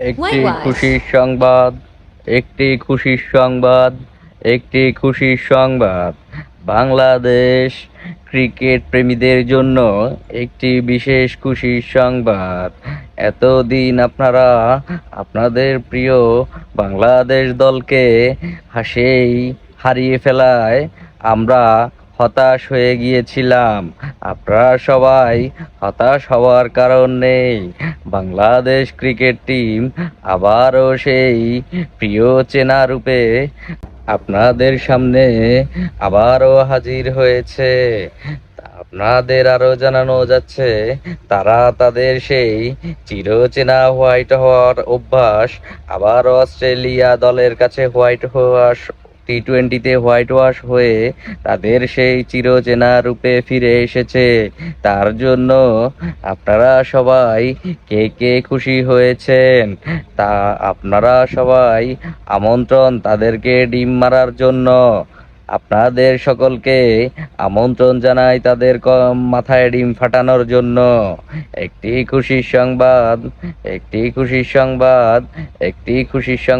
একটি Likewise. খুশির সংবাদ, একটি খুশির সংবাদ, একটি খুশির সংবাদ। বাংলাদেশ ক্রিকেট প্রেমীদের জন্য একটি বিশেষ খুশির সংবাদ। এতদিন আপনারা আপনাদের প্রিয় বাংলাদেশ দলকে হাসেই হারিয়ে ফেলায় আমরা হতাশ হয়ে গিয়েছিলাম। আপনারা সবাই হতাশ হওয়ার কারণ নেই। বাংলাদেশ ক্রিকেট টিম আবারও সেই প্রিয় চেনা রূপে আপনাদের সামনে আবারও হাজির হয়েছে। আপনাদের আরো জানানো যাচ্ছে তারা তাদের সেই চিরচেনা হোয়াইট হওয়ার অভ্যাস আবারও অস্ট্রেলিয়া দলের কাছে হোয়াইট হওয়া টি-20-তে হোয়াইট ওয়াশ হয়ে তাদের সেই চিরচেনা রূপে ফিরে এসেছে। তার জন্য আপনারা সবাই কে কে খুশি হয়েছেন তা আপনারা সবাই আমন্ত্রণ তাদেরকে ডিম মারার জন্য। আপনাদের সকলকে আমন্ত্রণ জানাই তাদের মাথায় ডিম ফাটানোর জন্য। একটি খুশির সংবাদ, একটি খুশির সংবাদ, একটি খুশির সংবাদ।